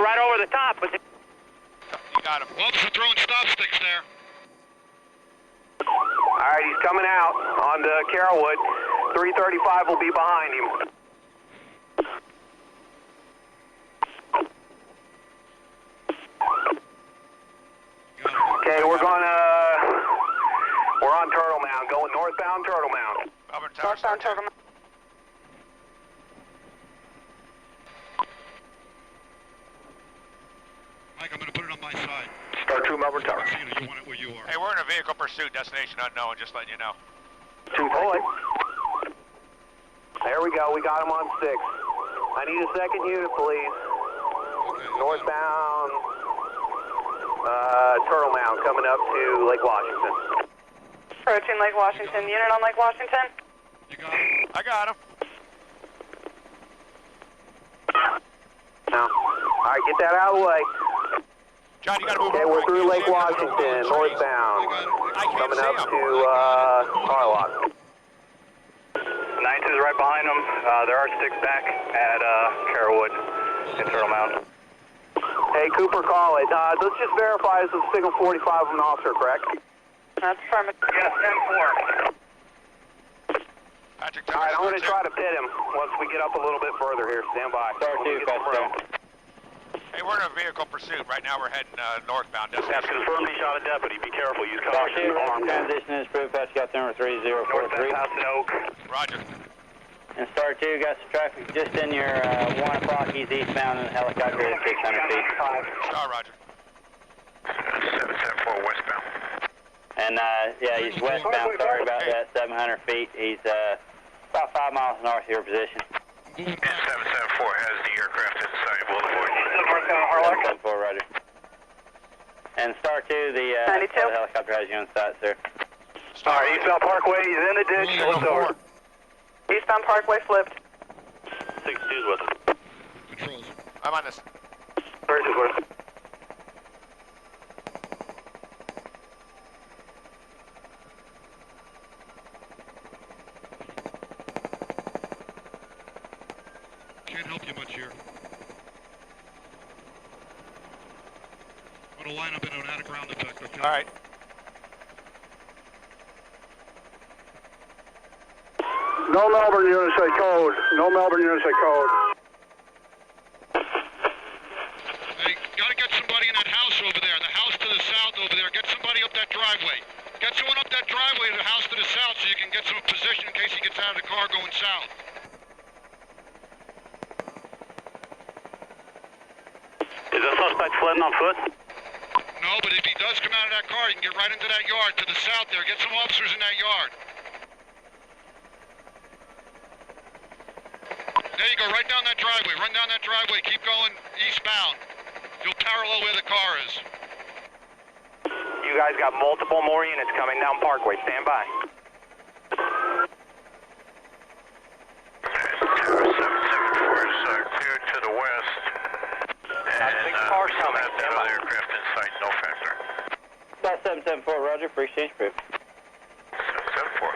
right over the top. But you got him. Officer throwing stop sticks there. All right, he's coming out on the Carrollwood. 335 will be behind him. Okay, we're on Turtle Mound, going northbound Turtle Mound. northbound Turtle Mound. Mike, I'm going to put it on my side. Star 2 Melbourne Tower. You want it where you are. Hey, we're in a vehicle pursuit, destination unknown, just letting you know. 2 Boy. There we go, we got him on 6. I need a second unit, please. Okay, Northbound Turtle Mound, coming up to Lake Washington. Approaching Lake Washington. Unit on Lake Washington. You got him? I got him. Now, all right, get that out of the way. John, you got to move Okay, over. we're through Lake Washington, northbound, I can't coming see up him. to Carlock. 9-2 is right behind them. There are 6 back at Carrollwood and Turtle Mound. Hey, Cooper, call it. Let's just verify this is signal 45 of an officer, correct? That's affirmative. Yes, 10-4. Patrick, All right, I'm going to try to pit him once we get up a little bit further here. Stand by. Star 2, fast. Hey, we're in a vehicle pursuit. Right now we're heading northbound. That's confirmed he shot a deputy. Be careful. Use Star caution. 2, Armed. transition is approved, fast got number 3043. Northbound House and Oak. Roger. And Star 2, got some traffic just in your 1 o'clock, he's eastbound in the helicopter at 600 feet. Star, Roger. 774 westbound. And yeah, he's westbound, sorry about that, 700 feet. He's about 5 miles north of your position. And 774 has the aircraft inside Boulevard. 774, roger. And Star 2, the helicopter has you on site, sir. All right, eastbound Parkway, he's in the ditch. What's over? Eastbound Parkway flipped. 62's with him. Controls. I'm on this. 32's with him. Can't help you much here. I'm going to line up in an attic ground effect, okay? All right. No Melbourne units at code. No Melbourne units at code. Hey, got to get somebody in that house over there, the house to the south over there. Get somebody up that driveway. Get someone up that driveway to the house to the south so you can get some position in case he gets out of the car going south. Is the suspect fled on foot? No, but if he does come out of that car, you can get right into that yard to the south there. Get some officers in that yard. There you go, right down that driveway. Run down that driveway. Keep going eastbound. You'll parallel where the car is. You guys got multiple more units coming down Parkway. Stand by. 774 is cleared to the west. And 6 cars coming. Another aircraft in sight, no factor. About 774, roger, for exchange proof. 774.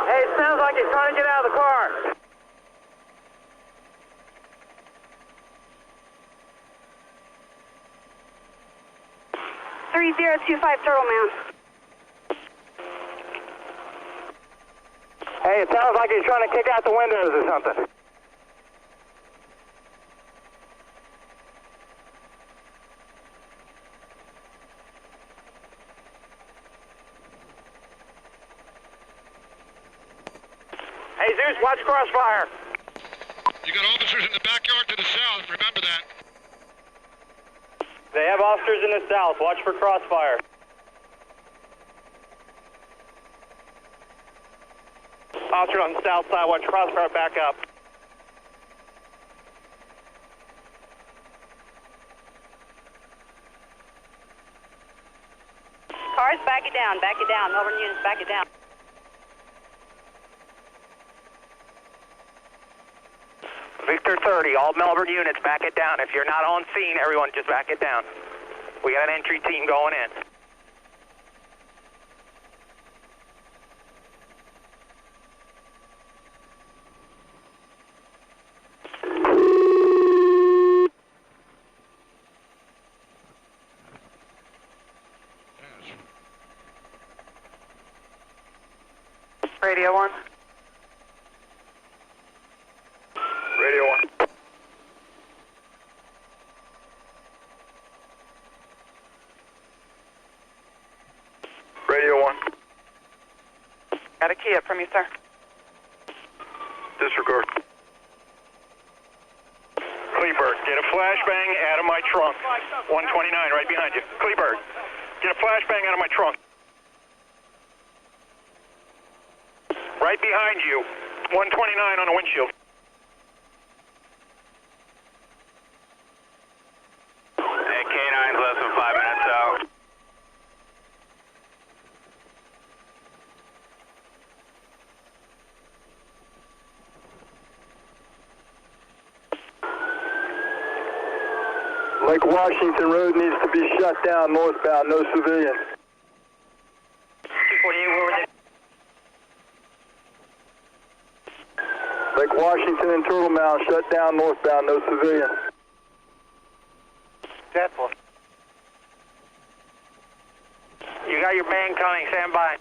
Hey, it sounds like he's trying to get out of the car. Three 3025 Turtle Mound. Hey, it sounds like he's trying to kick out the windows or something. Hey, Zeus, watch crossfire. You got officers in the backyard to the south. Remember that. They have officers in the south. Watch for crossfire. Officer on the south side. Watch crossfire back up. Cars, back it down, back it down. Melbourne units, back it down. Victor after 30. All Melbourne units, back it down. If you're not on scene, everyone just back it down. We got an entry team going in. Radio 1. Radio 1. Radio 1. Got a key up from you, sir. Disregard. Kleberg, get a flashbang out of my trunk. 129 right behind you. Kleberg, get a flashbang out of my trunk. Right behind you. 129 on the windshield. Hey, K9's less than 5 minutes out. Lake Washington Road needs to be shut down northbound, no civilians. 248, where were they? Lake Washington and Turtle Mound shut down northbound, no civilians. Deadpool. You got your band coming, stand by.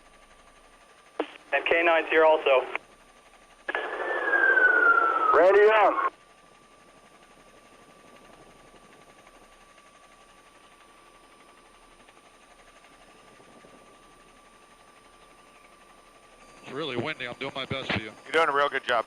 And K9's here also. Randy Young. It's really windy. I'm doing my best for you. You're doing a real good job.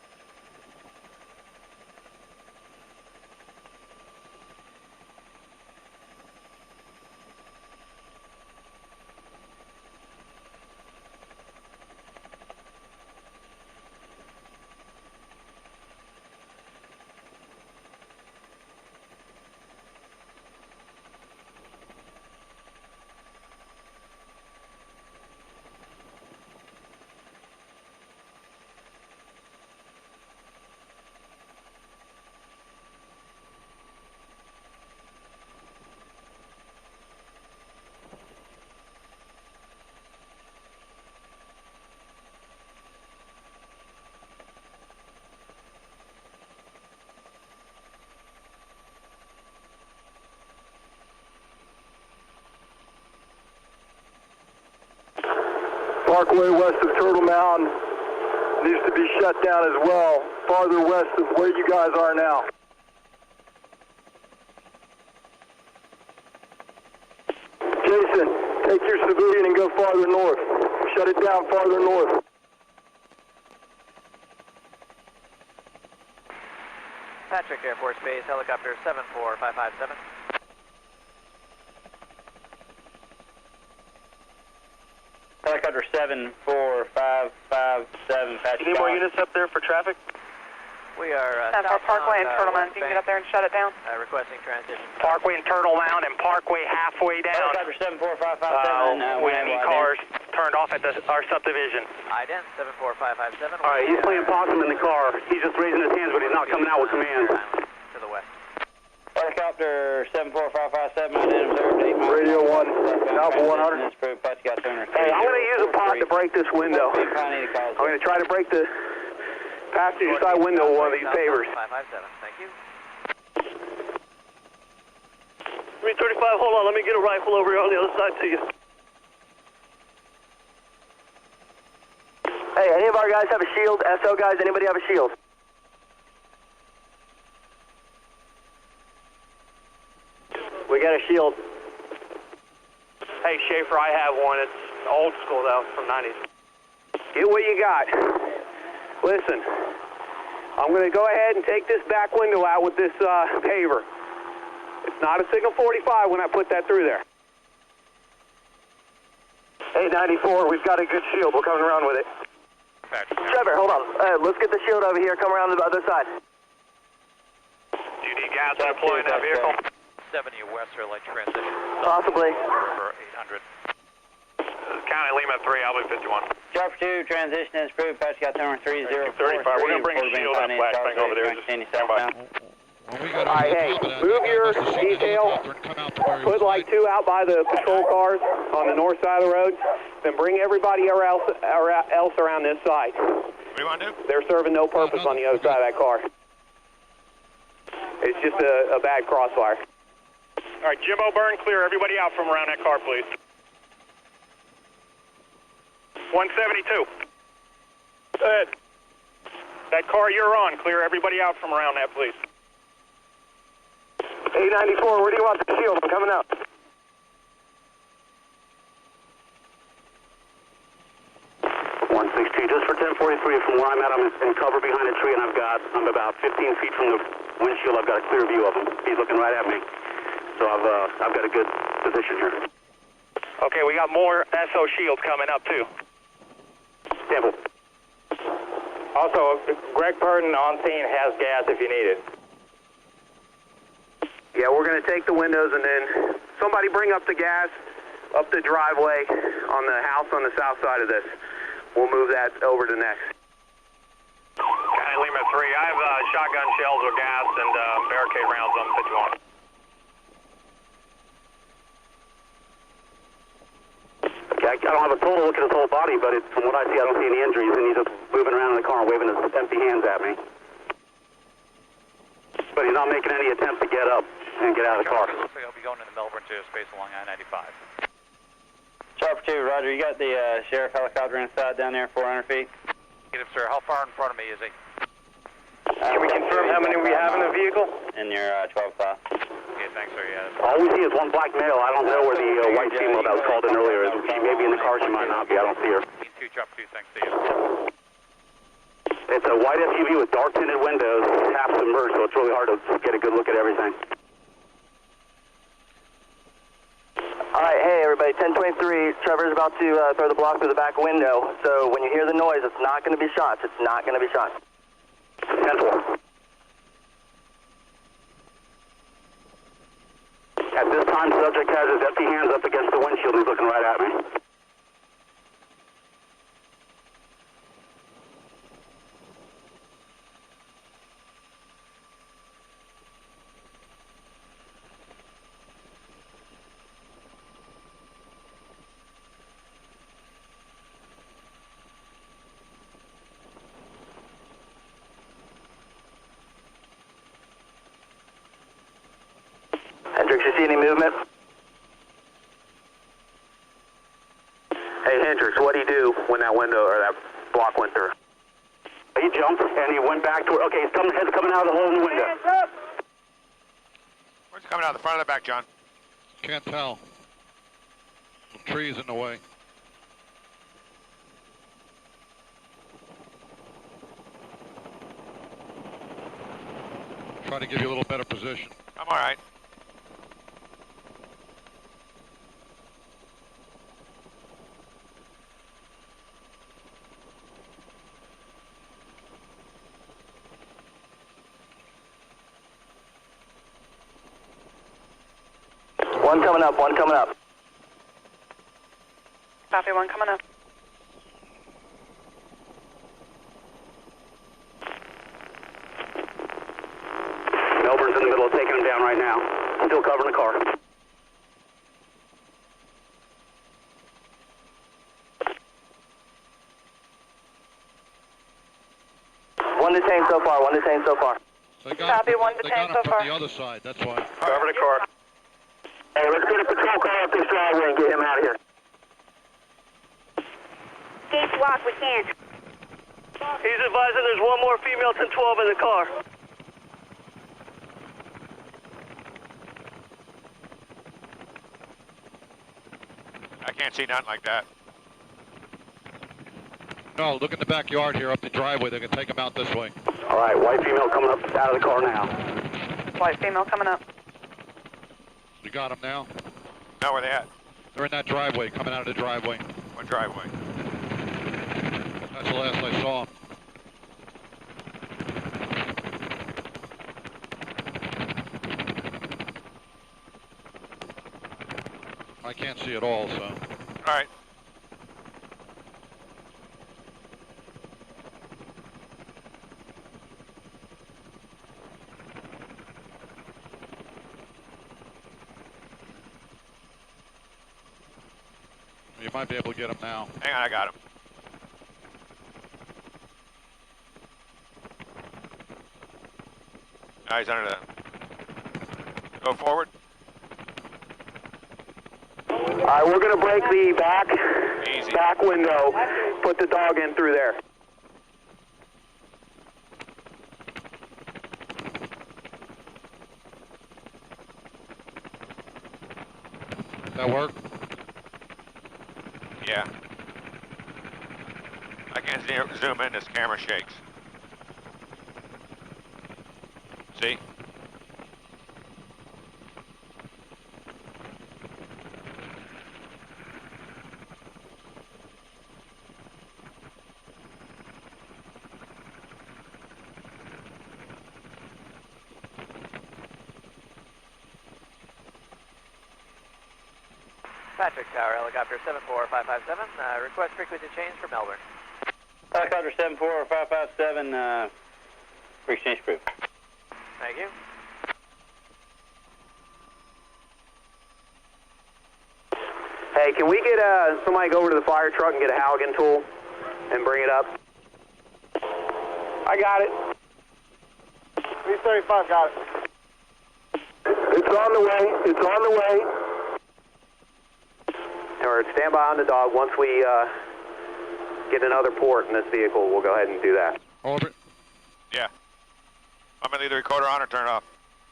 Parkway west of Turtle Mound needs to be shut down as well, farther west of where you guys are now. Jason, take your civilian and go farther north. Shut it down farther north. Patrick Air Force Base, helicopter 74557. Helicopter 74557, Patrick. Any more units up there for traffic? We are South Parkway and Turtle Mound. You can get up there and shut it down. Requesting transition. Parkway and Turtle Mound and Parkway halfway down. Helicopter 74557. With any cars turned off at our subdivision. Ident 74557. All right, he's playing possum in the car. He's just raising his hands, but he's not coming out with command. To the west. Helicopter 74557, identity observed 8 miles. Radio 1, Alpha 100. Hey, I'm going to use a pod to break this window. I'm going to try to break the passenger side window of one of these pavers. 557, thank you. 335, hold on, let me get a rifle over here on the other side to you. Hey, any of our guys have a shield? SO guys, anybody have a shield? We got a shield. Hey, Schaefer, I have one. It's old school, though, from 90s. Get what you got. Listen, I'm going to go ahead and take this back window out with this paver. It's not a signal 45 when I put that through there. Hey, 94, we've got a good shield. We're coming around with it. Trevor, hold on. Let's get the shield over here. Come around to the other side. Do you need gas to deploy in that vehicle? 70 west or like transition. Possibly. For 800. County, Lima 3, Albany 51. Chopper 2, transition is approved. Patch got number 3043. 35. We're going to bring a shield and a flashbang over there. Just stand by. Hey, move your detail, put like 2 out by the patrol cars on the north side of the road, then bring everybody else around this side. What do you want to do? They're serving no purpose on the other side of that car. It's just a bad crossfire. All right, Jimbo, burn clear. Everybody out from around that car, please. 172. Go ahead. That car you're on, clear everybody out from around that, please. 894, where do you want the shield? I'm coming up. Just for 1043 from where I'm at, I'm in cover behind a tree, and I'm about 15 feet from the windshield. I've got a clear view of him. He's looking right at me, so I've got a good position here. Okay, we got more SO shields coming up too. Temple. Also, Greg Purdon on scene has gas if you need it. Yeah, we're going to take the windows and then somebody bring up the gas up the driveway on the house on the south side of this. We'll move that over to next. County Lima 3, I have shotgun shells with gas and barricade rounds on 51. Okay, I don't have a total look at his whole body, but from what I see, I don't see any injuries, and he's just moving around in the car and waving his empty hands at me. But he's not making any attempt to get up and get out of the car. Looks like I'll be going into Melbourne to a space along I-95. Chopper 2, Roger. You got the sheriff helicopter inside down there, 400 feet? Negative, sir. How far in front of me is he? Can we confirm how many we have in the vehicle? In your 12 class. Okay, thanks, sir. Yeah. All we see is one black male. I don't know where the white female that was called in earlier is. She may be in the car, she might not be. I don't see her. 2, Chopper 2, thanks to you. It's a white SUV with dark tinted windows, half submerged, so it's really hard to get a good look at everything. All right, hey everybody, 1023, Trevor's about to throw the block through the back window, so when you hear the noise, it's not going to be shots, it's not going to be shots. 10-4. At this time, subject has his empty hands up against the windshield, he's looking right at me. Hendricks, you see any movement? Hey, Hendricks, what do you do when that window or that block went through? He jumped and he went back to, okay, his head's coming out of the hole in the window. Where's it coming out, the front or the back, John? Can't tell. The tree's in the way. Try to give you a little better position. I'm all right. One coming up, one coming up. Copy, one coming up. Melbourne's in the middle of taking him down right now. Still covering the car. One detained so far, one detained so far. They got Copy, one they detained got him so from far. the other side, that's why. Cover the car. Hey, let's get a patrol car up this driveway and get him out of here. Gates locked, we can't. He's advising there's one more female 1012 in the car. I can't see nothing like that. No, look in the backyard here, up the driveway. They can take him out this way. All right, white female coming up out of the car now. White female coming up. We got him now. Now where they at? They're in that driveway, coming out of the driveway. What driveway? That's the last I saw him. I can't see it all, so. All right. might be able to get him now. Hang on, I got him. Now he's under the... Go forward. All right, we're going to break the back window. Put the dog in through there. That work? Yeah. I can't zoom in, this camera shakes. See? Patrick Tower, helicopter 74557, request frequency change for Melbourne. Helicopter 74557, exchange approved. Thank you. Hey, can we get somebody go over to the fire truck and get a Halligan tool and bring it up? I got it. 335 got it. It's on the way. It's on the way. Or stand by on the dog. Once we get another port in this vehicle, we'll go ahead and do that. Over. Yeah. I'm going to leave the recorder on or turn it off?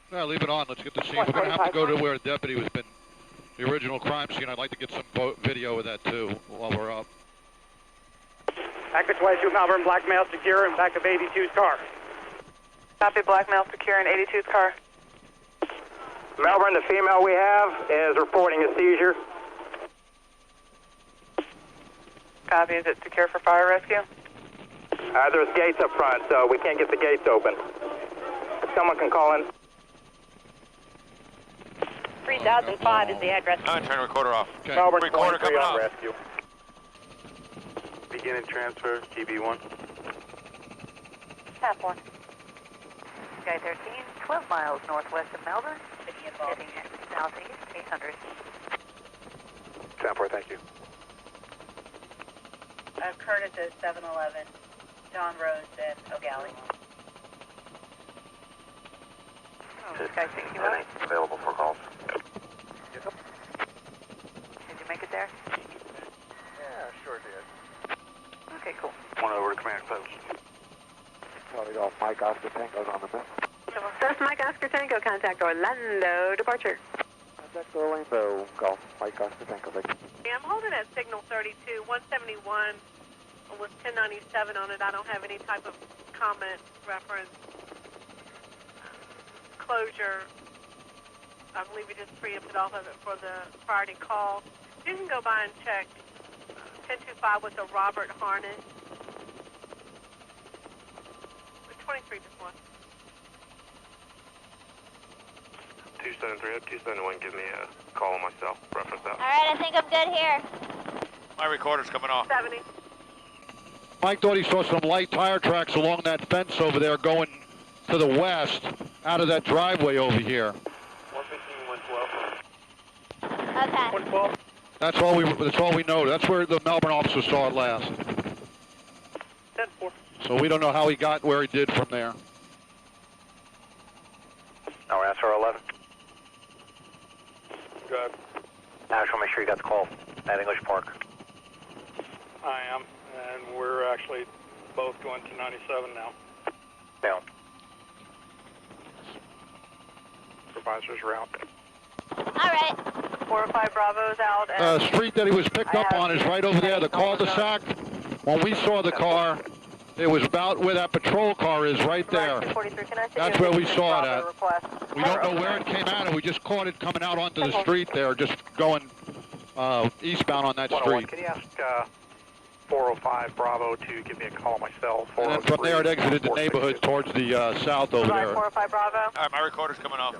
Yeah, leave it on. Let's get the scene. We're going to have to go to where the deputy was been, the original crime scene. I'd like to get some video of that too while we're up. Active 22 Melbourne, black male secure and back of 82's car. Copy, black male secure in 82's car. Melbourne, the female we have is reporting a seizure. Copy, is it secure for fire rescue? There's gates up front, so we can't get the gates open. Someone can call in. 3005 is the address. I'm going to turn the recorder off. Okay. Melbourne, Recorder coming off. rescue. Beginning transfer, TB1. Tap 1. Sky 13, 12 miles northwest of Melbourne. Heading southeast, 800. Tap 4, thank you. Curtis at 711, John Rose and O'Galley. Sky 61. Available for calls. Did you make it there? Yeah, sure did. Okay, cool. One over to command post. Charlie Golf, Mike Oscar Tango's on the map. That's Mike Oscar Tango, contact Orlando, departure. Contact Orlando, Golf, Mike Oscar Tango, thank you. Yeah, I'm holding at signal 32, 171 with 1097 on it. I don't have any type of comment, reference, closure. I believe we just preempted off of it for the priority call. You can go by and check 1025 with the Robert Harness. 23 just one. 273 up, 271, give me a call on myself, reference out. All right, I think I'm good here. My recorder's coming off. 70. Mike thought he saw some light tire tracks along that fence over there going to the west out of that driveway over here. 115, 112. Okay. 112. That's all we know. That's where the Melbourne officer saw it last. 10-4. So we don't know how he got where he did from there. No, answer 11. Good. National, make sure you got the call at English Park. I am, and we're actually both going to 97 now. Down. Supervisor's route. All right. 405 Bravo's out. The street that he was picked up on is right over there, the cul-de-sac. When we saw the car, it was about where that patrol car is, right there. That's where we saw it at. We don't know where it came out of. We just caught it coming out onto the street there, just going eastbound on that street. Can you ask 405 Bravo to give me a call myself? And then from there it exited the neighborhood towards the south over there. 405 Bravo. All right, my recorder's coming off.